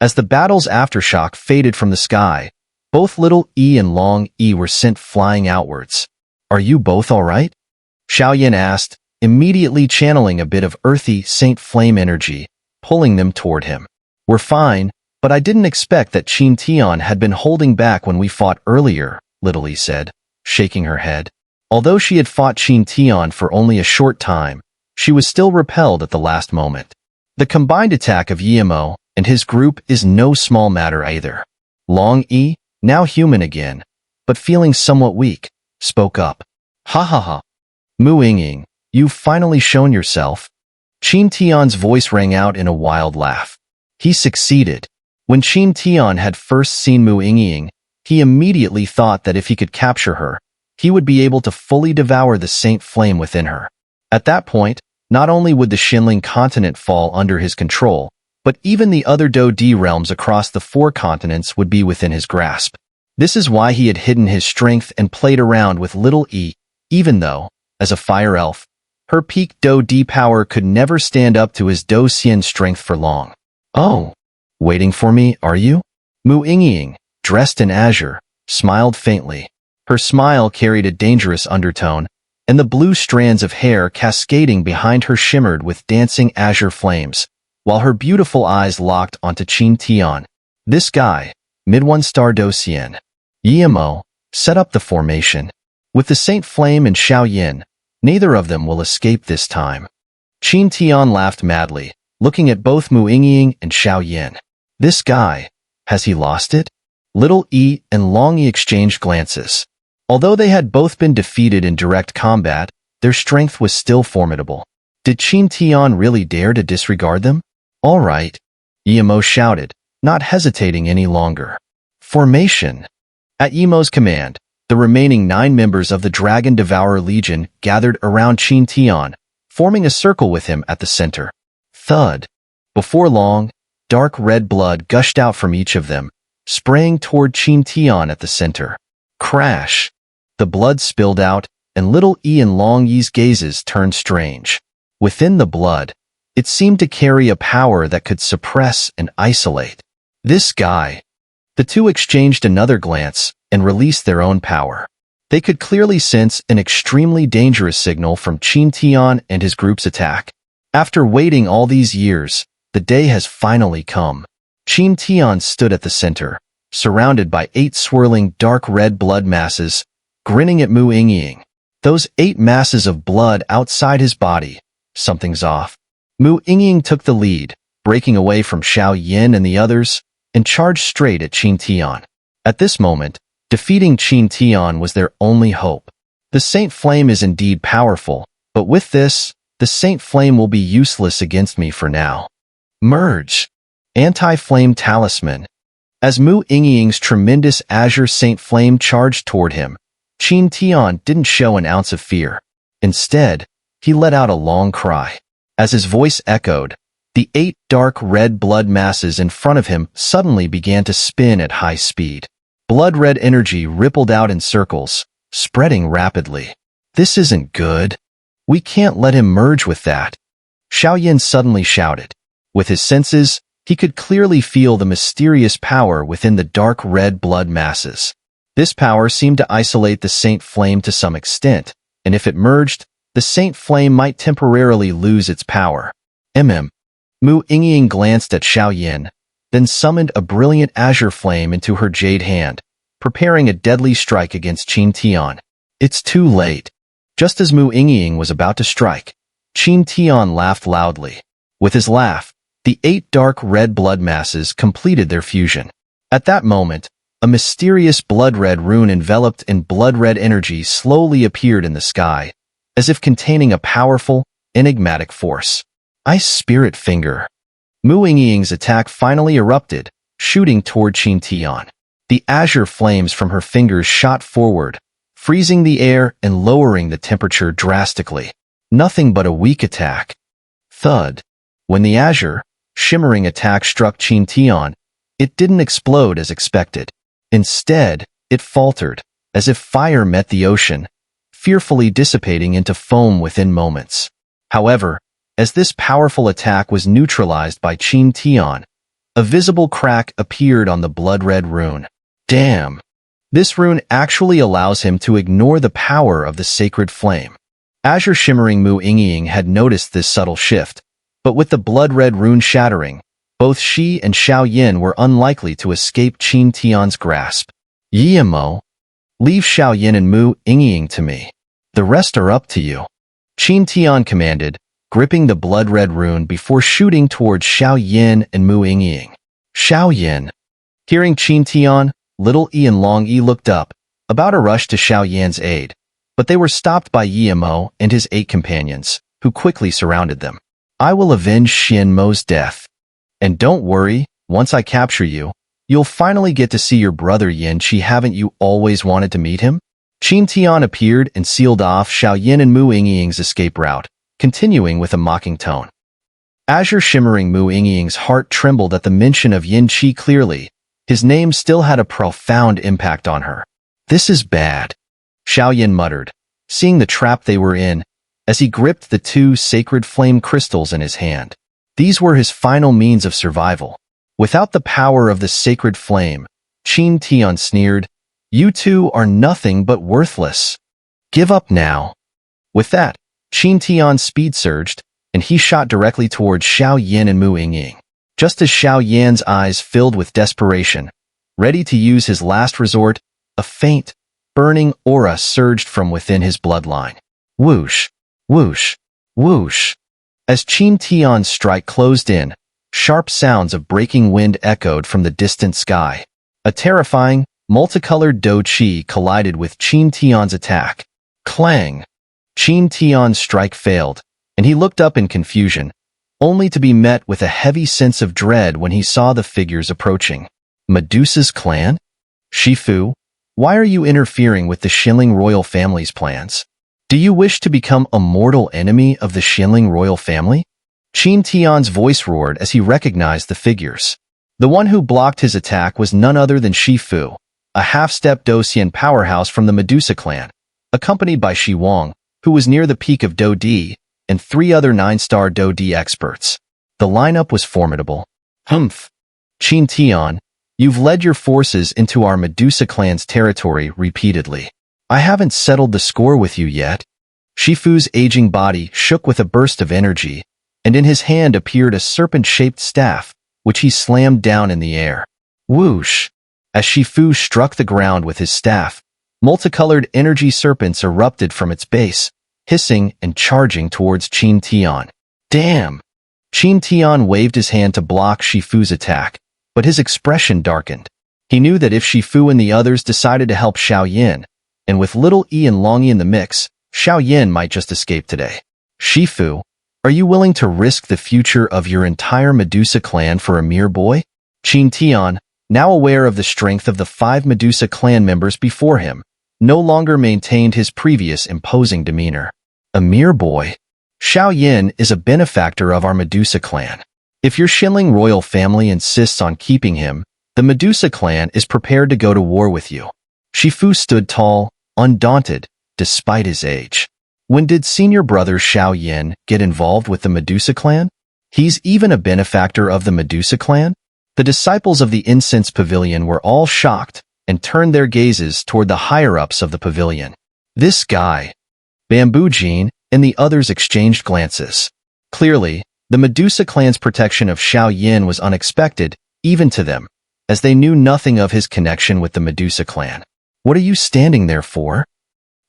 As the battle's aftershock faded from the sky, both Little E and Long E were sent flying outwards. "Are you both all right?" Xiao asked, immediately channeling a bit of earthy Saint Flame energy, pulling them toward him. "We're fine, but I didn't expect that Qin Tian had been holding back when we fought earlier," Little E said, shaking her head. Although she had fought Qin Tian for only a short time, she was still repelled at the last moment. The combined attack of Yimo and his group is no small matter either. Long E, now human again, but feeling somewhat weak, spoke up. "Ha ha ha. Mu Yingying, you've finally shown yourself." Qin Tian's voice rang out in a wild laugh. He succeeded. When Qin Tian had first seen Mu Yingying, he immediately thought that if he could capture her, he would be able to fully devour the Saint Flame within her. At that point, not only would the Xinling continent fall under his control, but even the other Do-D realms across the 4 continents would be within his grasp. This is why he had hidden his strength and played around with Little E, even though, as a fire elf, her peak Do-D power could never stand up to his Do-Xian strength for long. "Oh, waiting for me, are you?" Mu Yingying, dressed in azure, smiled faintly. Her smile carried a dangerous undertone, and the blue strands of hair cascading behind her shimmered with dancing azure flames, while her beautiful eyes locked onto Qin Tian. "This guy, Mid-1-star Do-Xian." Yimo, set up the formation. With the Saint Flame and Xiao Yin, neither of them will escape this time. Qin Tian laughed madly, looking at both Mu Yingying and Xiao Yin. "This guy, has he lost it?" Little E and Long E exchanged glances. Although they had both been defeated in direct combat, their strength was still formidable. Did Qin Tian really dare to disregard them? "All right," Yimo shouted, not hesitating any longer. "Formation!" At Yimo's command, the remaining 9 members of the Dragon Devourer Legion gathered around Qin Tian, forming a circle with him at the center. Thud. Before long, dark red blood gushed out from each of them, spraying toward Qin Tian at the center. Crash. The blood spilled out, and Little E and Long Yi's gazes turned strange. Within the blood, it seemed to carry a power that could suppress and isolate. "This guy." The two exchanged another glance and released their own power. They could clearly sense an extremely dangerous signal from Qin Tian and his group's attack. After waiting all these years, the day has finally come. Qin Tian stood at the center, surrounded by 8 swirling dark red blood masses, grinning at Mu Yingying. Those 8 masses of blood outside his body. Something's off. Mu Yingying took the lead, breaking away from Xiao Yin and the others, and charged straight at Qin Tian. At this moment, defeating Qin Tian was their only hope. The Saint Flame is indeed powerful, but with this, the Saint Flame will be useless against me for now. Merge. Anti-Flame Talisman. As Mu Yingying's tremendous azure Saint Flame charged toward him, Qin Tian didn't show an ounce of fear. Instead, he let out a long cry. As his voice echoed, the 8 dark red blood masses in front of him suddenly began to spin at high speed. Blood-red energy rippled out in circles, spreading rapidly. "This isn't good. We can't let him merge with that." Xiao Yin suddenly shouted. With his senses, he could clearly feel the mysterious power within the dark red blood masses. This power seemed to isolate the Saint Flame to some extent, and if it merged, the Saint Flame might temporarily lose its power. Mu Yingying glanced at Xiao Yin, then summoned a brilliant azure flame into her jade hand, preparing a deadly strike against Qin Tian. It's too late. Just as Mu Yingying was about to strike, Qin Tian laughed loudly. With his laugh, the 8 dark red blood masses completed their fusion. At that moment, a mysterious blood-red rune enveloped in blood-red energy slowly appeared in the sky, as if containing a powerful, enigmatic force. Ice Spirit Finger. Mu Yingying's attack finally erupted, shooting toward Qin Tian. The azure flames from her fingers shot forward, freezing the air and lowering the temperature drastically. Nothing but a weak attack. Thud. When the azure, shimmering attack struck Qin Tian, it didn't explode as expected. Instead, it faltered, as if fire met the ocean, fearfully dissipating into foam within moments. However, as this powerful attack was neutralized by Qin Tian, A visible crack appeared on the blood-red rune. Damn! This rune actually allows him to ignore the power of the sacred flame. Azure Shimmering Mu Yingying had noticed this subtle shift, but with the blood-red rune shattering, both she and Xiao Yin were unlikely to escape Qin Tian's grasp. Yimo, leave Xiao Yin and Mu Yingying to me. The rest are up to you. Qin Tian commanded, gripping the blood-red rune before shooting towards Xiao Yin and Mu Yingying. Xiao Yin. Hearing Qin Tian, Little E and Long E looked up, about to rush to Xiao Yan's aid, but they were stopped by Yimo and his 8 companions, who quickly surrounded them. I will avenge Xian Mo's death. And don't worry, once I capture you, you'll finally get to see your brother Yin Qi. Haven't you always wanted to meet him? Qin Tian appeared and sealed off Xiao Yin and Mu Yingying's escape route, continuing with a mocking tone. Azure Shimmering Mu Yingying's heart trembled at the mention of Yin Qi. Clearly, his name still had a profound impact on her. This is bad, Xiao Yin muttered, seeing the trap they were in, as he gripped the 2 sacred flame crystals in his hand. These were his final means of survival. Without the power of the sacred flame, Qin Tian sneered, you 2 are nothing but worthless. Give up now. With that, Qin Tian's speed surged, and he shot directly towards Xiao Yin and Mu Yingying. Just as Xiao Yan's eyes filled with desperation, ready to use his last resort, a faint, burning aura surged from within his bloodline. Whoosh, whoosh, whoosh. As Qin Tian's strike closed in, sharp sounds of breaking wind echoed from the distant sky. A terrifying, multicolored Do Qi collided with Qin Tian's attack. Clang! Qin Tian's strike failed, and he looked up in confusion, only to be met with a heavy sense of dread when he saw the figures approaching. Medusa's clan? Shifu, why are you interfering with the Xinling royal family's plans? Do you wish to become a mortal enemy of the Xinling royal family? Qin Tian's voice roared as he recognized the figures. The one who blocked his attack was none other than Shifu, a half-step Docian powerhouse from the Medusa Clan, accompanied by Shi Wang, who was near the peak of Do Di, and 3 other 9-star Do Di experts. The lineup was formidable. Humph! Qin Tian, you've led your forces into our Medusa Clan's territory repeatedly. I haven't settled the score with you yet. Shifu's aging body shook with a burst of energy, and in his hand appeared a serpent-shaped staff, which he slammed down in the air. Whoosh! As Shifu struck the ground with his staff, multicolored energy serpents erupted from its base, hissing and charging towards Qin Tian. Damn! Qin Tian waved his hand to block Shifu's attack, but his expression darkened. He knew that if Shifu and the others decided to help Xiao Yin, and with Little E and Long E in the mix, Xiao Yin might just escape today. Shifu, are you willing to risk the future of your entire Medusa clan for a mere boy? Qin Tian, now aware of the strength of the 5 Medusa clan members before him, no longer maintained his previous imposing demeanor. A mere boy? Xiao Yin is a benefactor of our Medusa clan. If your Xinling royal family insists on keeping him, the Medusa clan is prepared to go to war with you. Shifu stood tall, undaunted, despite his age. When did senior brother Xiao Yin get involved with the Medusa clan? He's even a benefactor of the Medusa clan? The disciples of the incense pavilion were all shocked and turned their gazes toward the higher-ups of the pavilion. This guy, Bamboo Jean, and the others exchanged glances. Clearly, the Medusa clan's protection of Xiao Yin was unexpected, even to them, as they knew nothing of his connection with the Medusa clan. What are you standing there for?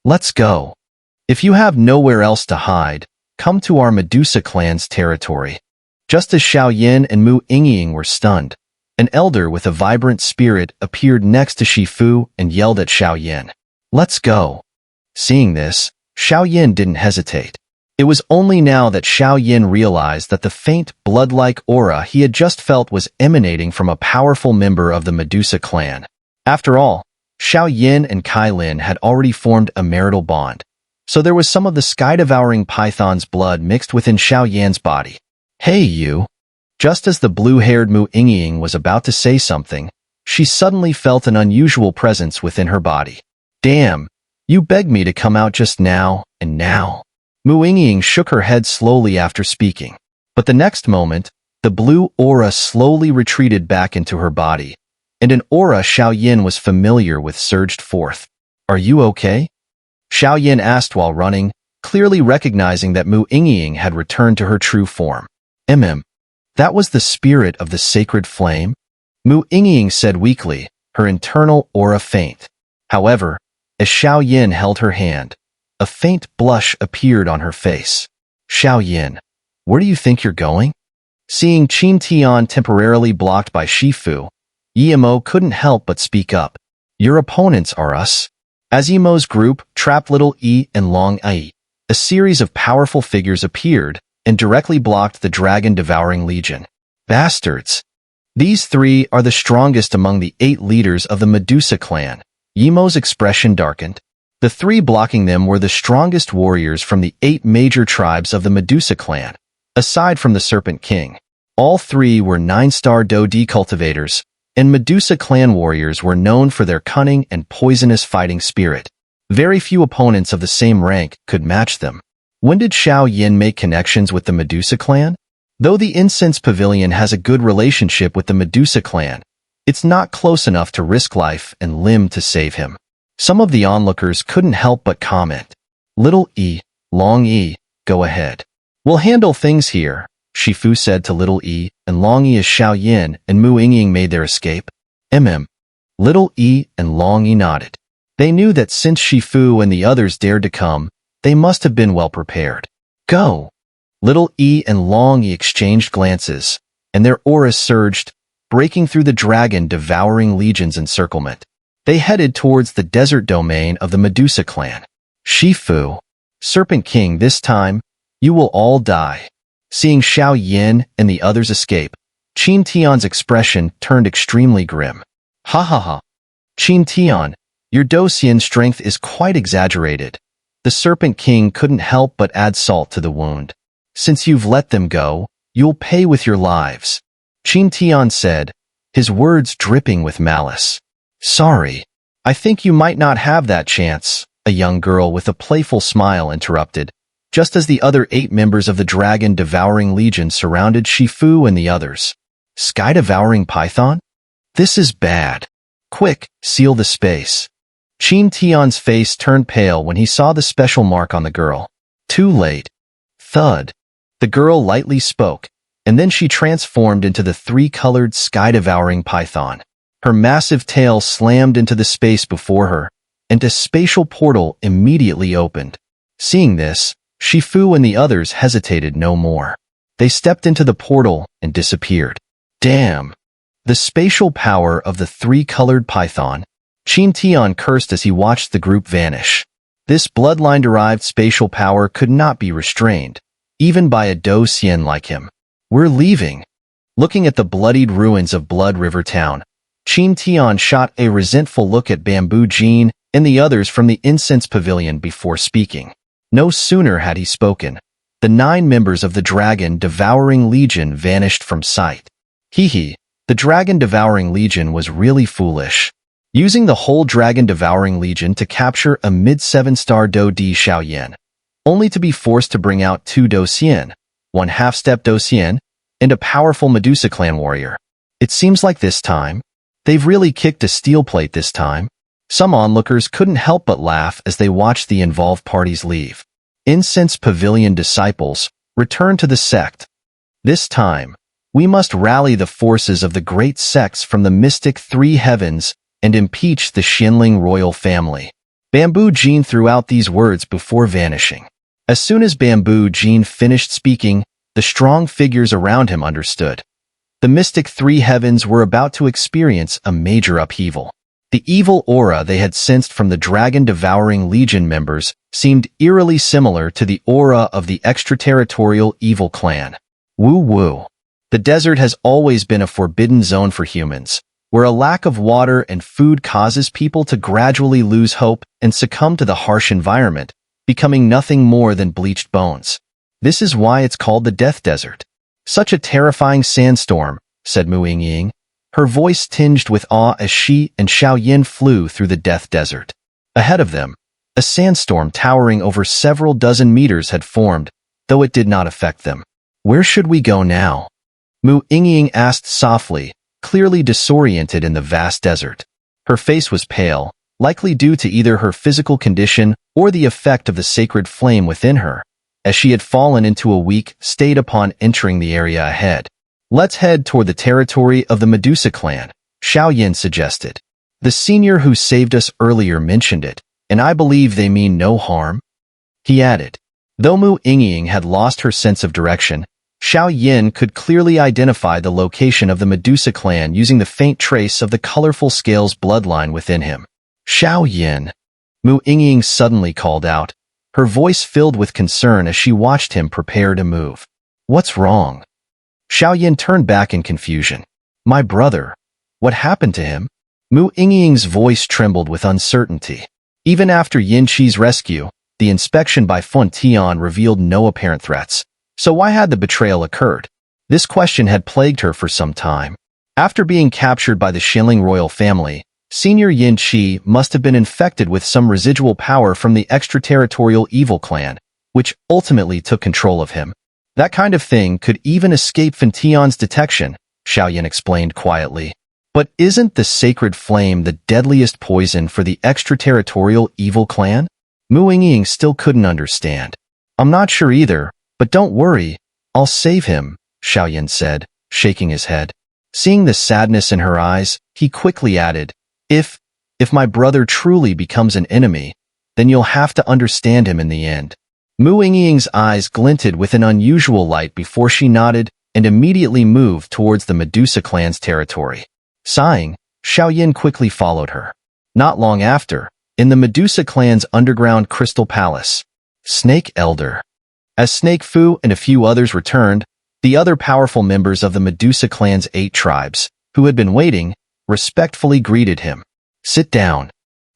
Let's go. If you have nowhere else to hide, come to our Medusa clan's territory. Just as Xiao Yin and Mu Yingying were stunned, an elder with a vibrant spirit appeared next to Shifu and yelled at Xiao Yin. Let's go. Seeing this, Xiao Yin didn't hesitate. It was only now that Xiao Yin realized that the faint, blood-like aura he had just felt was emanating from a powerful member of the Medusa clan. After all, Xiao Yin and Kai Lin had already formed a marital bond, so there was some of the sky-devouring python's blood mixed within Xiao Yan's body. Hey you! Just as the blue-haired Mu Yingying was about to say something, she suddenly felt an unusual presence within her body. Damn! You begged me to come out just now, and now. Mu Yingying shook her head slowly after speaking. But the next moment, The blue aura slowly retreated back into her body, and an aura Xiao Yin was familiar with surged forth. "Are you okay?" Xiao Yin asked while running, clearly recognizing that Mu Yingying had returned to her true form. That was the spirit of the sacred flame?" Mu Yingying said weakly, her internal aura faint. However, as Xiao Yin held her hand, a faint blush appeared on her face. "Xiao Yin, where do you think you're going?" Seeing Qin Tian temporarily blocked by Shifu, Yimo couldn't help but speak up. "Your opponents are us." As Yimo's group trapped Little E and Long Ai, a series of powerful figures appeared and directly blocked the dragon-devouring legion. "Bastards! These three are the strongest among the 8 leaders of the Medusa Clan." Yimo's expression darkened. The 3 blocking them were the strongest warriors from the 8 major tribes of the Medusa Clan, aside from the Serpent King. All 3 were 9-star Do-D cultivators, and Medusa Clan warriors were known for their cunning and poisonous fighting spirit. Very few opponents of the same rank could match them. When did Xiao Yin make connections with the Medusa Clan? Though the Incense Pavilion has a good relationship with the Medusa Clan, it's not close enough to risk life and limb to save him. Some of the onlookers couldn't help but comment. "Little E, Long E, go ahead. We'll handle things here," Shifu said to Little E and Long E as Xiao Yin and Mu Yingying made their escape. Little E and Long E nodded. They knew that since Shifu and the others dared to come, they must have been well prepared. "Go!" Little E and Long E exchanged glances, and their auras surged, breaking through the dragon-devouring legion's encirclement. They headed towards the desert domain of the Medusa Clan. "Shifu, Serpent King, this time, you will all die." Seeing Xiao Yin and the others escape, Qin Tian's expression turned extremely grim. "Ha ha ha. Qin Tian, your Dosian strength is quite exaggerated." The Serpent King couldn't help but add salt to the wound. "Since you've let them go, you'll pay with your lives," Qin Tian said, his words dripping with malice. "Sorry, I think you might not have that chance," a young girl with a playful smile interrupted, just as the other 8 members of the dragon-devouring legion surrounded Shifu and the others. "Sky-devouring python? This is bad. Quick, seal the space." Qin Tian's face turned pale when he saw the special mark on the girl. Too late. Thud. The girl lightly spoke, and then she transformed into the 3-colored sky-devouring python. Her massive tail slammed into the space before her, and a spatial portal immediately opened. Seeing this, Shifu and the others hesitated no more. They stepped into the portal and disappeared. "Damn! The spatial power of the 3-colored python," Qin Tian cursed as he watched the group vanish. This bloodline-derived spatial power could not be restrained, even by a Do Xian like him. "We're leaving." Looking at the bloodied ruins of Blood River Town, Qin Tian shot a resentful look at Bamboo Jean and the others from the Incense Pavilion before speaking. No sooner had he spoken, the 9 members of the Dragon-Devouring Legion vanished from sight. The Dragon-Devouring Legion was really foolish. Using the whole Dragon-Devouring Legion to capture a mid-7-star Do-D Xiao Yin, only to be forced to bring out 2 Do Xian, 1 half-step Do Xian, and a powerful Medusa Clan warrior. It seems like this time, they've really kicked a steel plate this time. Some onlookers couldn't help but laugh as they watched the involved parties leave. Incense Pavilion disciples returned to the sect. "This time, we must rally the forces of the great sects from the mystic 3 heavens and impeach the Xianling royal family." Bamboo Jean threw out these words before vanishing. As soon as Bamboo Jean finished speaking, the strong figures around him understood. The mystic 3 heavens were about to experience a major upheaval. The evil aura they had sensed from the Dragon-Devouring Legion members seemed eerily similar to the aura of the extraterritorial evil clan. Woo-woo. The desert has always been a forbidden zone for humans, where a lack of water and food causes people to gradually lose hope and succumb to the harsh environment, becoming nothing more than bleached bones. This is why it's called the Death Desert. "Such a terrifying sandstorm," said Mu Yingying, her voice tinged with awe as she and Xiao Yin flew through the Death Desert. Ahead of them, a sandstorm towering over several dozen meters had formed, though it did not affect them. "Where should we go now?" Mu Yingying asked softly, clearly disoriented in the vast desert. Her face was pale, likely due to either her physical condition or the effect of the sacred flame within her, as she had fallen into a weak state upon entering the area ahead. Let's head toward the territory of the Medusa Clan, Xiao suggested. The senior who saved us earlier mentioned it, and I believe they mean no harm. He added. Though Mu Yingying had lost her sense of direction, Xiao could clearly identify the location of the Medusa Clan using the faint trace of the colorful scales bloodline within him. Xiao, Mu Yingying suddenly called out, her voice filled with concern as she watched him prepare to move. What's wrong? Xiao turned back in confusion. My brother. What happened to him? Mu Yingying's voice trembled with uncertainty. Even after Yin Qi's rescue, the inspection by Fun Tian revealed no apparent threats. So why had the betrayal occurred? This question had plagued her for some time. After being captured by the Xinling royal family, Senior Yin Qi must have been infected with some residual power from the extraterritorial evil clan, which ultimately took control of him. That kind of thing could even escape Fun Tian's detection, Xiao explained quietly. But isn't the sacred flame the deadliest poison for the extraterritorial evil clan? Mu Yingying still couldn't understand. I'm not sure either, but don't worry, I'll save him, Xiao said, shaking his head. Seeing the sadness in her eyes, he quickly added, If my brother truly becomes an enemy, then you'll have to understand him in the end. Mu Yingying's eyes glinted with an unusual light before she nodded and immediately moved towards the Medusa Clan's territory. Sighing, Xiao quickly followed her. Not long after, in the Medusa Clan's underground crystal palace, Snake Elder. As Snake Fu and a few others returned, the other powerful members of the Medusa Clan's 8 tribes, who had been waiting, respectfully greeted him. Sit down.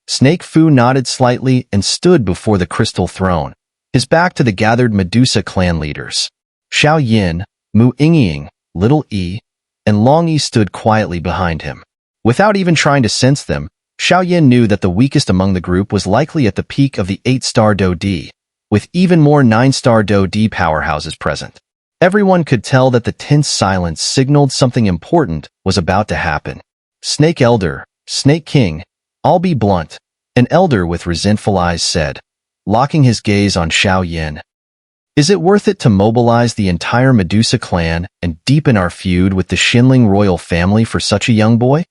Snake Fu nodded slightly and stood before the crystal throne, his back to the gathered Medusa Clan leaders. Xiao, Mu Yingying, Little E, and Long E stood quietly behind him. Without even trying to sense them, Xiao knew that the weakest among the group was likely at the peak of the 8-star Do D, with even more 9-star Do D powerhouses present. Everyone could tell that the tense silence signaled something important was about to happen. Snake Elder, Snake King, I'll be blunt, an elder with resentful eyes said, locking his gaze on Xiao. Is it worth it to mobilize the entire Medusa Clan and deepen our feud with the Xinling royal family for such a young boy?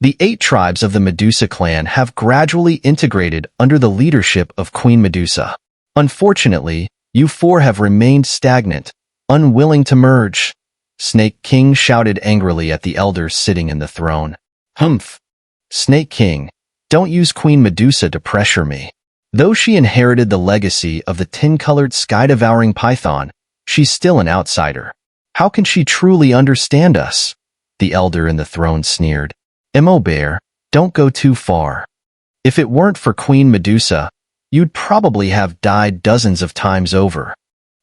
The 8 tribes of the Medusa Clan have gradually integrated under the leadership of Queen Medusa. Unfortunately, you 4 have remained stagnant, unwilling to merge. Snake King shouted angrily at the elders sitting in the throne. Humph! Snake King, don't use Queen Medusa to pressure me. Though she inherited the legacy of the 10-colored sky-devouring python, she's still an outsider. How can she truly understand us? The elder in the throne sneered. Mo Bear, don't go too far. If it weren't for Queen Medusa, you'd probably have died dozens of times over.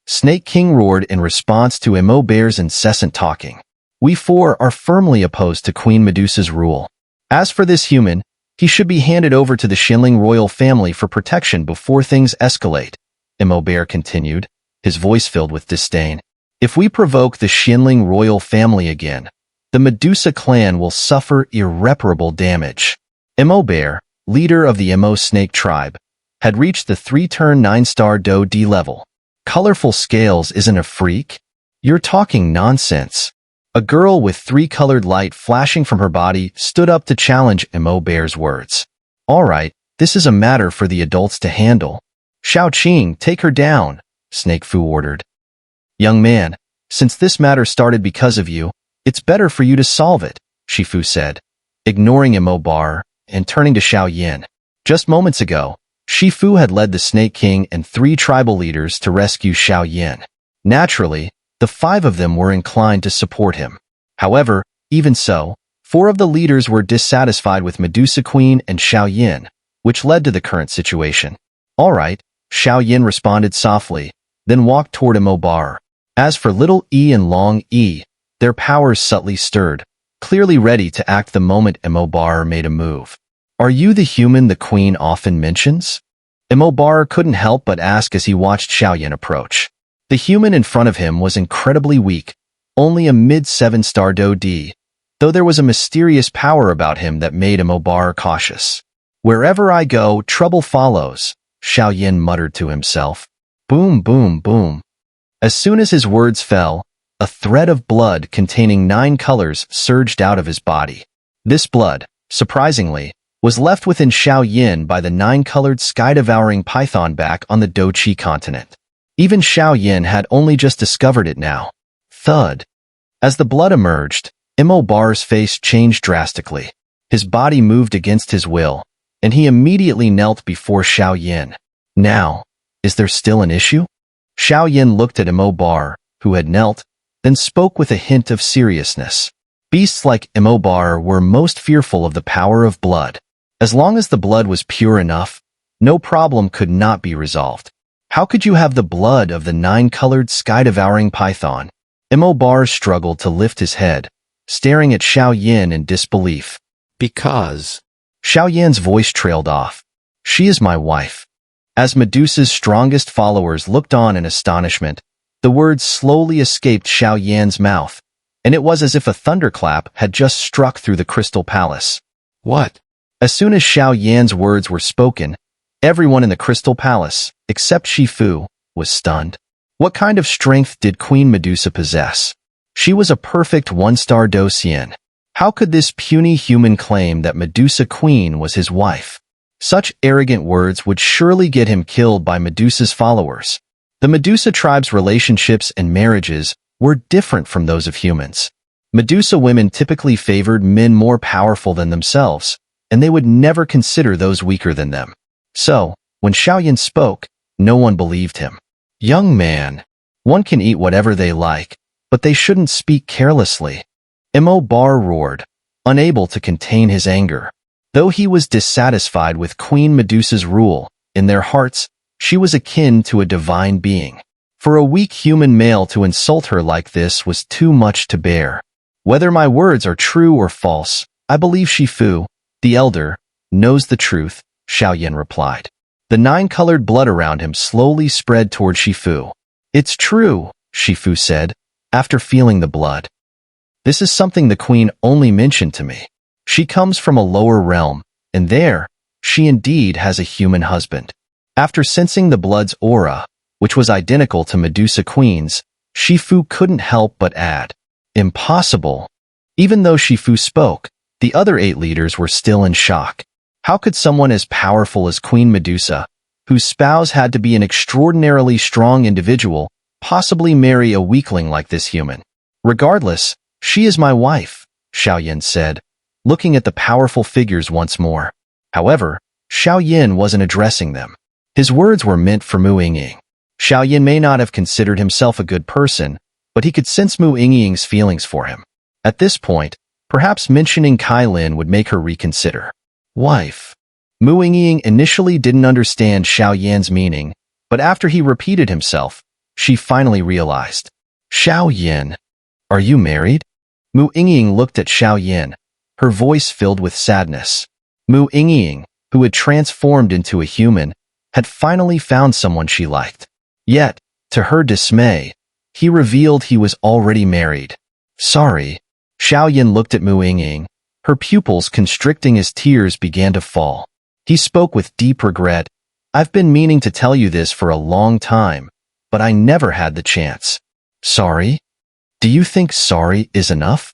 Snake King roared in response to Mo Bear's incessant talking. We 4 are firmly opposed to Queen Medusa's rule. As for this human, he should be handed over to the Xinling royal family for protection before things escalate, Mo Bear continued, his voice filled with disdain. If we provoke the Xinling royal family again, the Medusa Clan will suffer irreparable damage. Mo Bear, leader of the Mo Snake tribe, had reached the 3-turn 9-star Do D level. Colorful scales isn't a freak? You're talking nonsense. A girl with 3-colored light flashing from her body stood up to challenge Mo Bear's words. All right, this is a matter for the adults to handle. Xiao Qing, take her down, Snake Fu ordered. Young man, since this matter started because of you, it's better for you to solve it, Shifu said, ignoring Mo Bear and turning to Xiao. Just moments ago, Shifu had led the Snake King and 3 tribal leaders to rescue Xiao. Naturally, the 5 of them were inclined to support him. However, even so, 4 of the leaders were dissatisfied with Medusa Queen and Xiao, which led to the current situation. All right, Xiao responded softly, then walked toward Mo Bear. As for Little E and Long E, their powers subtly stirred, clearly ready to act the moment Mo Bear made a move. Are you the human the queen often mentions? Mo Bear couldn't help but ask as he watched Xiao approach. The human in front of him was incredibly weak, only a mid-7-star DoD, though there was a mysterious power about him that made him cautious. Wherever I go, trouble follows, Xiao Yin muttered to himself. Boom, boom, boom. As soon as his words fell, a thread of blood containing 9 colors surged out of his body. This blood, surprisingly, was left within Xiao Yin by the 9-colored sky-devouring python back on the Doqi continent. Even Xiao Yin had only just discovered it now. Thud. As the blood emerged, Bar's face changed drastically. His body moved against his will, and he immediately knelt before Xiao Yin. Now, is there still an issue? Xiao Yin looked at Bar, who had knelt, then spoke with a hint of seriousness. Beasts like Bar were most fearful of the power of blood. As long as the blood was pure enough, no problem could not be resolved. How could you have the blood of the 9-colored sky-devouring python? Bar struggled to lift his head, staring at Xiao Yin in disbelief. Because. Xiao Yin's voice trailed off. She is my wife. As Medusa's strongest followers looked on in astonishment, the words slowly escaped Xiao Yin's mouth, and it was as if a thunderclap had just struck through the Crystal Palace. What? As soon as Xiao Yin's words were spoken, everyone in the Crystal Palace, except Shifu, was stunned. What kind of strength did Queen Medusa possess? She was a perfect 1-star Docian. How could this puny human claim that Medusa Queen was his wife? Such arrogant words would surely get him killed by Medusa's followers. The Medusa tribe's relationships and marriages were different from those of humans. Medusa women typically favored men more powerful than themselves, and they would never consider those weaker than them. So, when Xiao Yin spoke, no one believed him. Young man, one can eat whatever they like, but they shouldn't speak carelessly. Bar roared, unable to contain his anger. Though he was dissatisfied with Queen Medusa's rule, in their hearts, she was akin to a divine being. For a weak human male to insult her like this was too much to bear. Whether my words are true or false, I believe Shifu, the elder, knows the truth, Xiao Yin replied. The 9-colored blood around him slowly spread toward Shifu. It's true, Shifu said, after feeling the blood. This is something the queen only mentioned to me. She comes from a lower realm, and there, she indeed has a human husband. After sensing the blood's aura, which was identical to Medusa Queen's, Shifu couldn't help but add, impossible. Even though Shifu spoke, the other 8 leaders were still in shock. How could someone as powerful as Queen Medusa, whose spouse had to be an extraordinarily strong individual, possibly marry a weakling like this human? Regardless, she is my wife, Xiao Yin said, looking at the powerful figures once more. However, Xiao Yin wasn't addressing them. His words were meant for Mu Yingying. Xiao Yin may not have considered himself a good person, but he could sense Mu Yingying's feelings for him. At this point, perhaps mentioning Kai Lin would make her reconsider. Wife. Mu Yingying initially didn't understand Xiao Yin's meaning, but after he repeated himself, she finally realized. Xiao Yin, are you married? Mu Yingying looked at Xiao Yin, her voice filled with sadness. Mu Yingying, who had transformed into a human, had finally found someone she liked. Yet, to her dismay, he revealed he was already married. Sorry. Xiao Yin looked at Mu Yingying, her pupils constricting as tears began to fall. He spoke with deep regret. I've been meaning to tell you this for a long time, but I never had the chance. Sorry? Do you think sorry is enough?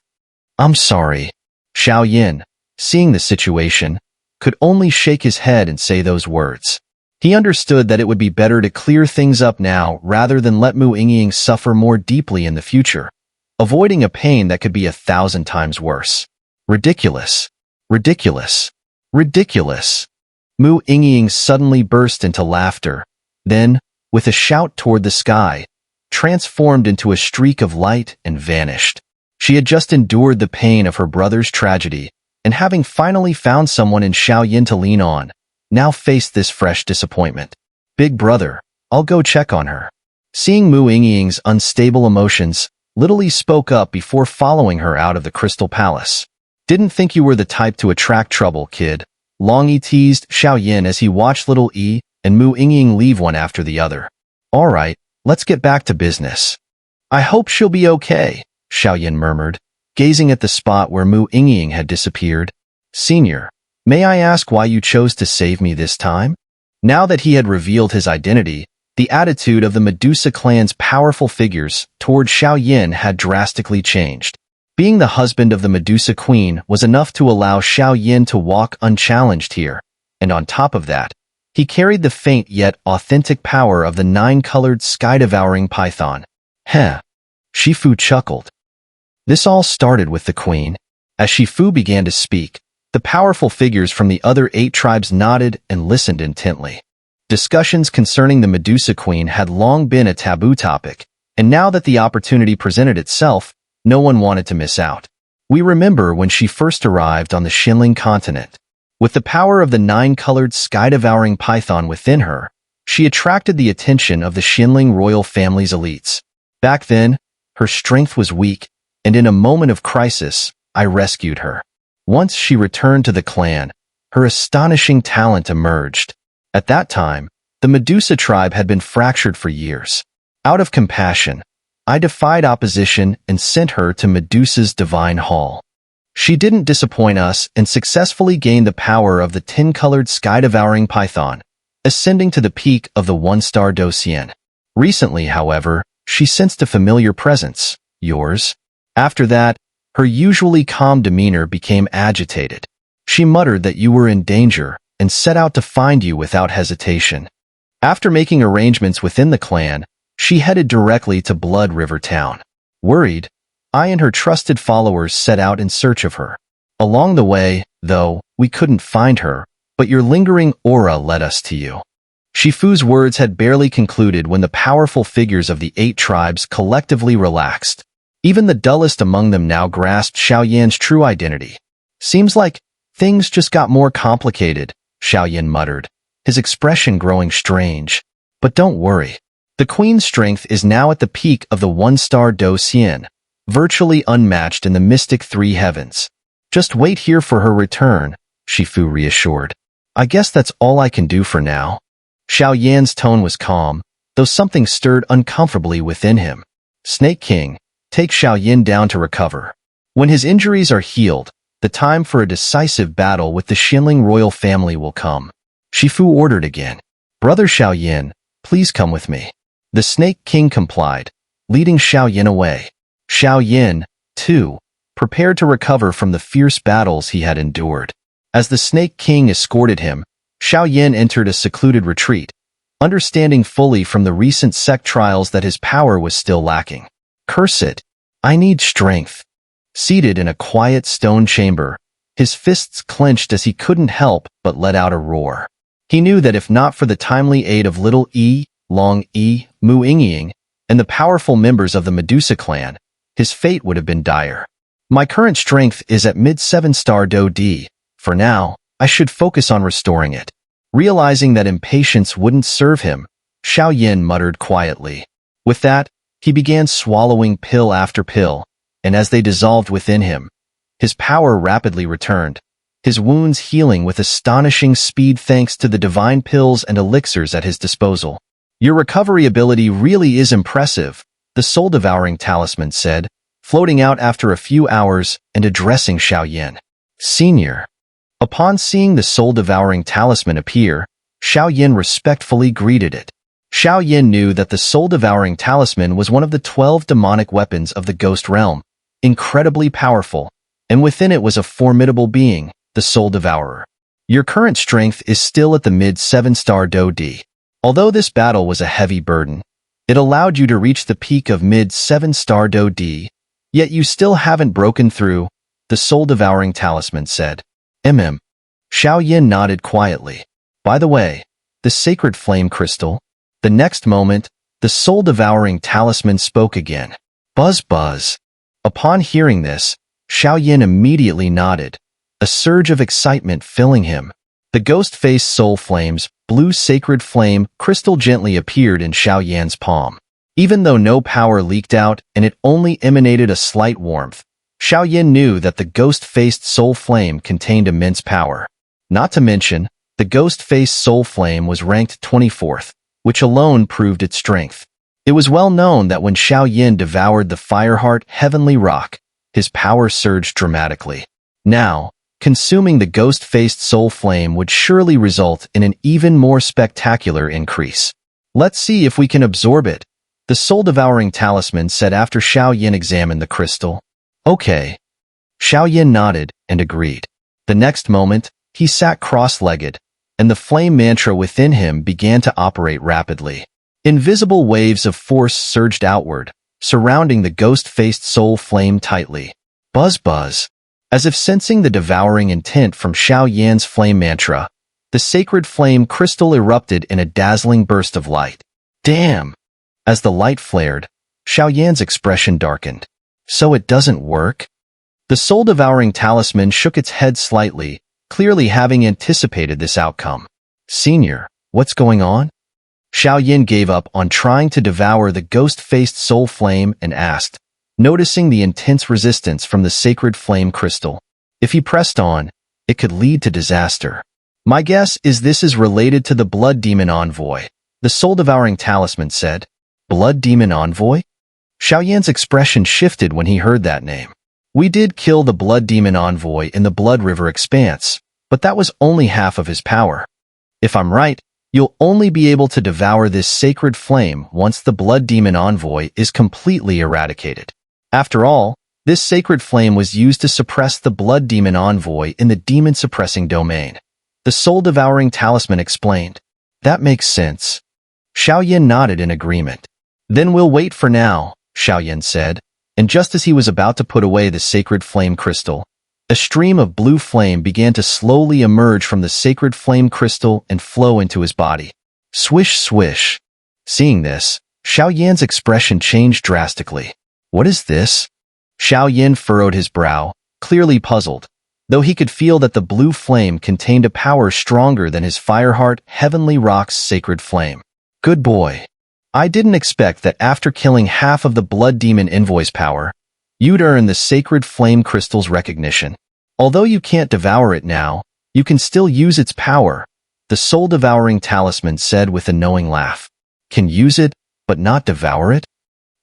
I'm sorry. Xiao Yin, seeing the situation, could only shake his head and say those words. He understood that it would be better to clear things up now rather than let Mu Yingying suffer more deeply in the future, avoiding a pain that could be 1,000 times worse. Ridiculous. Ridiculous. Ridiculous. Mu Yingying suddenly burst into laughter, then, with a shout toward the sky, transformed into a streak of light and vanished. She had just endured the pain of her brother's tragedy, and having finally found someone in Xiao Yin to lean on, now faced this fresh disappointment. Big brother, I'll go check on her. Seeing Mu Yingying's unstable emotions, Little E spoke up before following her out of the Crystal Palace. Didn't think you were the type to attract trouble, kid. Long E teased Xiao Yin as he watched Little E and Mu Yingying leave one after the other. Alright, let's get back to business. I hope she'll be okay. Xiao murmured, gazing at the spot where Mu Yingying had disappeared. Senior, may I ask why you chose to save me this time? Now that he had revealed his identity, the attitude of the Medusa Clan's powerful figures toward Xiao had drastically changed. Being the husband of the Medusa Queen was enough to allow Xiao to walk unchallenged here, and on top of that, he carried the faint yet authentic power of the nine-colored sky-devouring python. Heh. Shifu chuckled. This all started with the queen. As Shifu began to speak, the powerful figures from the other 8 tribes nodded and listened intently. Discussions concerning the Medusa Queen had long been a taboo topic, and now that the opportunity presented itself, no one wanted to miss out. We remember when she first arrived on the Xinling continent. With the power of the nine-colored sky-devouring python within her, she attracted the attention of the Xinling royal family's elites. Back then, her strength was weak, and in a moment of crisis, I rescued her. Once she returned to the clan, her astonishing talent emerged. At that time, the Medusa tribe had been fractured for years. Out of compassion, I defied opposition and sent her to Medusa's divine hall. She didn't disappoint us and successfully gained the power of the 10-colored sky-devouring python, ascending to the peak of the 1-star Docian. Recently, however, she sensed a familiar presence, yours. After that, her usually calm demeanor became agitated. She muttered that you were in danger and set out to find you without hesitation. After making arrangements within the clan, she headed directly to Blood River Town. Worried, I and her trusted followers set out in search of her. Along the way, though, we couldn't find her, but your lingering aura led us to you. Shifu's words had barely concluded when the powerful figures of the 8 tribes collectively relaxed. Even the dullest among them now grasped Xiao true identity. Seems like things just got more complicated, Xiao muttered, his expression growing strange. But don't worry. The queen's strength is now at the peak of the 1-star Docian, virtually unmatched in the mystic 3 heavens. Just wait here for her return, Shifu reassured. I guess that's all I can do for now. Xiao tone was calm, though something stirred uncomfortably within him. Snake King, take Xiao down to recover. When his injuries are healed, the time for a decisive battle with the Xinling royal family will come. Shifu ordered again. Brother Xiao, please come with me. The Snake King complied, leading Xiao away. Xiao, too, prepared to recover from the fierce battles he had endured. As the Snake King escorted him, Xiao entered a secluded retreat, understanding fully from the recent sect trials that his power was still lacking. Curse it, I need strength. Seated in a quiet stone chamber, his fists clenched as he couldn't help but let out a roar. He knew that if not for the timely aid of Little E, Long E, Mu Yingying, and the powerful members of the Medusa Clan, his fate would have been dire. My current strength is at mid-7-star Do D. For now, I should focus on restoring it. Realizing that impatience wouldn't serve him, Xiao muttered quietly. With that, he began swallowing pill after pill, and as they dissolved within him, his power rapidly returned, his wounds healing with astonishing speed thanks to the divine pills and elixirs at his disposal. Your recovery ability really is impressive, the soul-devouring talisman said, floating out after a few hours and addressing Xiao. Senior. Upon seeing the soul-devouring talisman appear, Xiao respectfully greeted it. Xiao knew that the soul-devouring talisman was one of the 12 demonic weapons of the ghost realm, incredibly powerful, and within it was a formidable being, the Soul Devourer. Your current strength is still at the mid-7-star Do D. Although this battle was a heavy burden, it allowed you to reach the peak of mid-7-star Do D, yet you still haven't broken through, the soul-devouring talisman said. Xiao nodded quietly. By the way, the sacred flame crystal. The next moment, the soul-devouring talisman spoke again. Buzz buzz. Upon hearing this, Xiao immediately nodded, a surge of excitement filling him. The ghost-faced soul flame's blue sacred flame crystal gently appeared in Xiao palm. Even though no power leaked out and it only emanated a slight warmth, Xiao knew that the ghost-faced soul flame contained immense power. Not to mention, the ghost-faced soul flame was ranked 24th, which alone proved its strength. It was well known that when Xiao Yin devoured the Fireheart Heavenly Rock, his power surged dramatically. Now, consuming the ghost-faced soul flame would surely result in an even more spectacular increase. Let's see if we can absorb it, the soul-devouring talisman said after Xiao Yin examined the crystal. Okay. Xiao Yin nodded and agreed. The next moment, he sat cross-legged, and the flame mantra within him began to operate rapidly. Invisible waves of force surged outward, surrounding the ghost-faced soul flame tightly. Buzz buzz. As if sensing the devouring intent from Xiao Yan's flame mantra, the sacred flame crystal erupted in a dazzling burst of light. Damn! As the light flared, Xiao Yan's expression darkened. So it doesn't work? The soul-devouring talisman shook its head slightly, clearly having anticipated this outcome. Senior, what's going on? Xiao Yin gave up on trying to devour the ghost-faced soul flame and asked, noticing the intense resistance from the sacred flame crystal. If he pressed on, it could lead to disaster. My guess is this is related to the Blood Demon Envoy, the soul-devouring talisman said. Blood Demon Envoy? Xiao Yan's expression shifted when he heard that name. We did kill the Blood Demon Envoy in the Blood River Expanse, but that was only half of his power. If I'm right, you'll only be able to devour this sacred flame once the Blood Demon Envoy is completely eradicated. After all, this sacred flame was used to suppress the Blood Demon Envoy in the demon-suppressing domain. The soul-devouring talisman explained. That makes sense. Xiao Yin nodded in agreement. Then we'll wait for now, Xiao Yin said, and just as he was about to put away the sacred flame crystal, a stream of blue flame began to slowly emerge from the sacred flame crystal and flow into his body. Swish, swish. Seeing this, Xiao Yan's expression changed drastically. What is this? Xiao Yin furrowed his brow, clearly puzzled, though he could feel that the blue flame contained a power stronger than his Fireheart Heavenly Rock's sacred flame. Good boy. I didn't expect that after killing half of the Blood Demon Envoy's power, you'd earn the sacred flame crystal's recognition. Although you can't devour it now, you can still use its power, the soul-devouring talisman said with a knowing laugh. Can use it, but not devour it?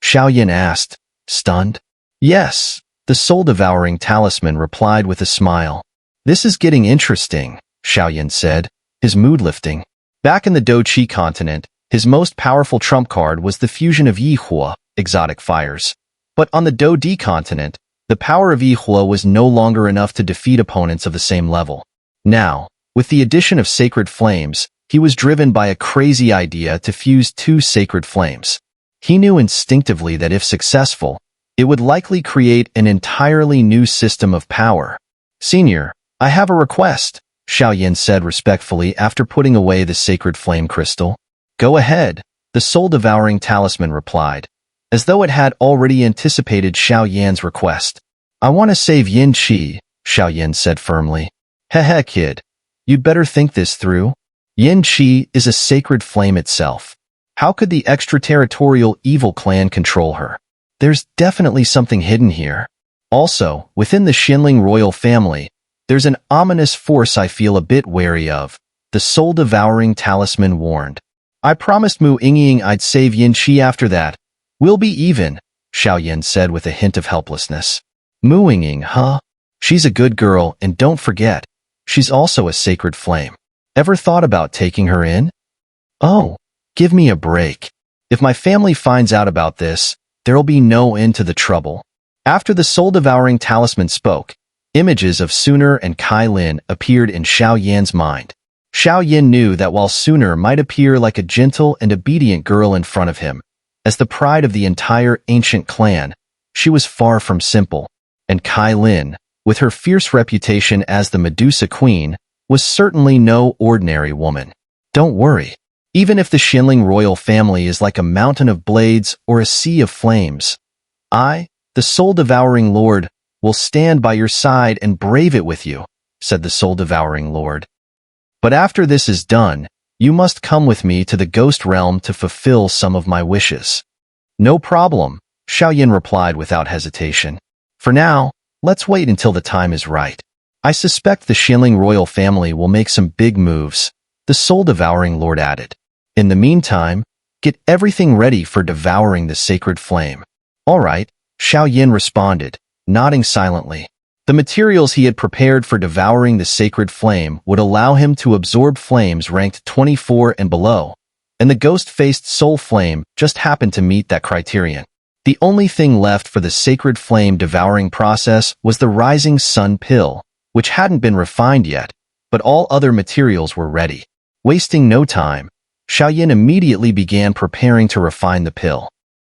Xiao Yin asked, stunned. Yes, the soul-devouring talisman replied with a smile. This is getting interesting, Xiao Yin said, his mood lifting. Back in the Do-Chi continent, his most powerful trump card was the fusion of Yihua, exotic fires. But on the Do-Di continent, the power of Yihua was no longer enough to defeat opponents of the same level. Now, with the addition of sacred flames, he was driven by a crazy idea to fuse two sacred flames. He knew instinctively that if successful, it would likely create an entirely new system of power. Senior, I have a request, Xiao Yin said respectfully after putting away the sacred flame crystal. Go ahead, the soul-devouring talisman replied, as though it had already anticipated Xiao Yan's request. I want to save Yin Qi, Xiao Yin said firmly. Heh kid. You'd better think this through. Yin Qi is a sacred flame itself. How could the extraterritorial evil clan control her? There's definitely something hidden here. Also, within the Xinling royal family, there's an ominous force I feel a bit wary of, the soul-devouring talisman warned. I promised Mu Yingying I'd save Yin Qi after that. We'll be even, Xiao Yin said with a hint of helplessness. Mu Yingying, huh? She's a good girl, and don't forget, she's also a sacred flame. Ever thought about taking her in? Oh, give me a break. If my family finds out about this, there'll be no end to the trouble. After the soul-devouring talisman spoke, images of Suner and Kai Lin appeared in Xiao Yan's mind. Xiao Yin knew that while Suner might appear like a gentle and obedient girl in front of him, as the pride of the entire ancient clan, she was far from simple, and Kai Lin, with her fierce reputation as the Medusa Queen, was certainly no ordinary woman. Don't worry. Even if the Xinling royal family is like a mountain of blades or a sea of flames, I, the soul-devouring lord, will stand by your side and brave it with you, said the soul-devouring lord. But after this is done, you must come with me to the ghost realm to fulfill some of my wishes. No problem, Xiao Yin replied without hesitation. For now, let's wait until the time is right. I suspect the Xinling royal family will make some big moves, the soul-devouring lord added. In the meantime, Get everything ready for devouring the sacred flame. All right, Xiao Yin responded, nodding silently. The materials he had prepared for devouring the sacred flame would allow him to absorb flames ranked 24 and below, and the ghost-faced soul flame just happened to meet that criterion. The only thing left for the sacred flame devouring process was the rising sun pill, which hadn't been refined yet, but all other materials were ready. Wasting no time, Xiao Yin immediately began preparing to refine the pill.